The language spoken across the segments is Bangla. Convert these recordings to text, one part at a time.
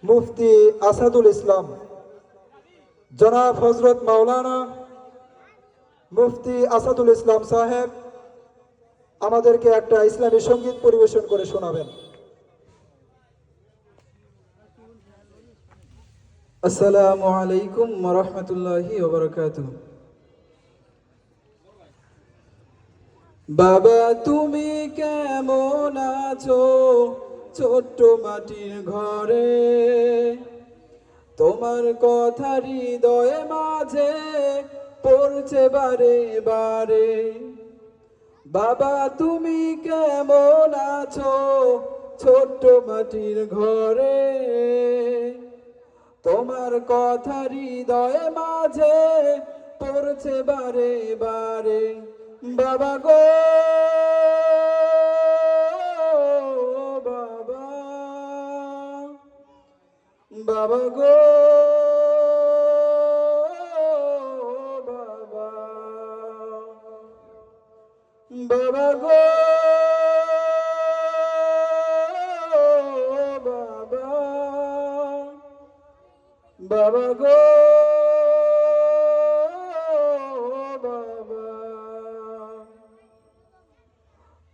মুফতি আসাদুল ইসলাম জনাব হজরত মাওলানা মুফতি আসাদুল ইসলাম সাহেব আমাদেরকে একটা ইসলামী সঙ্গীত পরিবেশন করে শোনাবেন। আসসালামু আলাইকুম ওয়া রাহমাতুল্লাহি ওয়া বারাকাতুহু। বাবা তুমি কেমন আছো ছোট্ট মাটির ঘরে, তোমার কথা হৃদয়ে মাঝে পড়ছে বারে বারে। বাবা তুমি কেমন আছো ছোট্ট মাটির ঘরে, তোমার কথা হৃদয়ে মাঝে পড়ছে বারে বারে। বাবা গো বাবা, বাবা গো বাবা, বাবা গো বাবা, বাবা গো বাবা।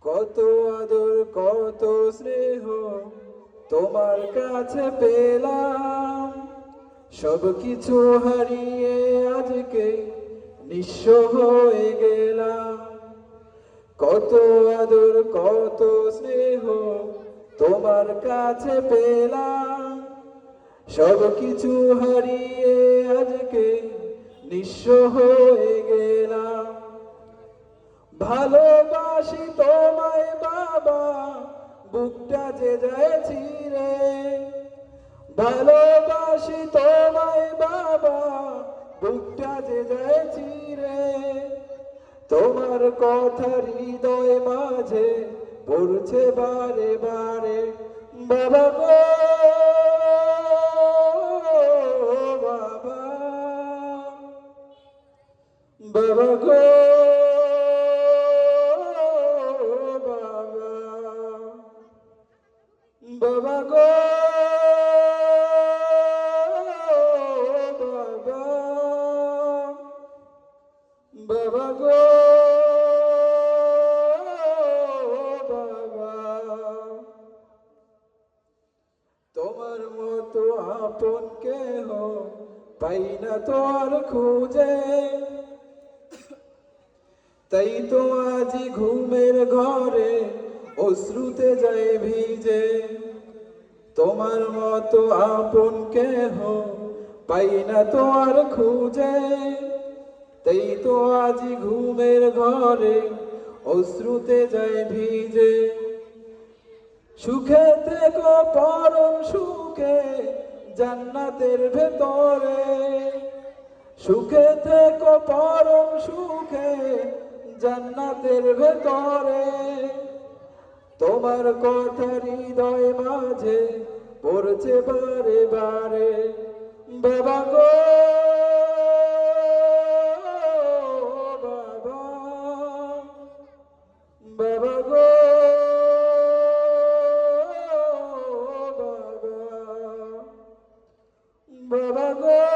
কত আদর কত স্নেহ তোমার কাছে পেলাম, সব কিছু হারিয়ে আজকে নিঃস্ব হয়ে গেলাম। কত আদর কত স্নেহ তোমার কাছে পেলাম, সব কিছু হারিয়ে আজকে নিঃস্ব হয়ে গেলাম। ভালোবাসি তোমায় বাবা বুকটা যে যায় ছিঁড়ে, ভালোবাসি তোমায় বাবা বুকটা যে যায় ছিঁড়ে। তোমার কথা হৃদয় মাঝে পড়ছে বারে বারে। বাবা গো বাবা, বাবা গো বাবা, বাবা গো বাবা, বাবা গো বাবা। তোমার মতো আপন কেহ পাই না তো আর খুঁজে, তাই তো আজি ঘুমের ঘরে অশ্রুতে যায় ভিজে। তোমার মতো আপন কেহ পাই না তো আর খুঁজে, তাই তো আজি ঘুমের ঘরে অশ্রুতে যায় ভিজে। সুখে থেকো পরম সুখে জান্নাতের ভেতরে, সুখে থেকো পরম সুখে জান্নাতের ভেতরে। তোমার কথা হৃদয় মাঝে পড়ছে বারে বারে। বাবা গো বাবা, বাবা গো বাবা, বাবা গো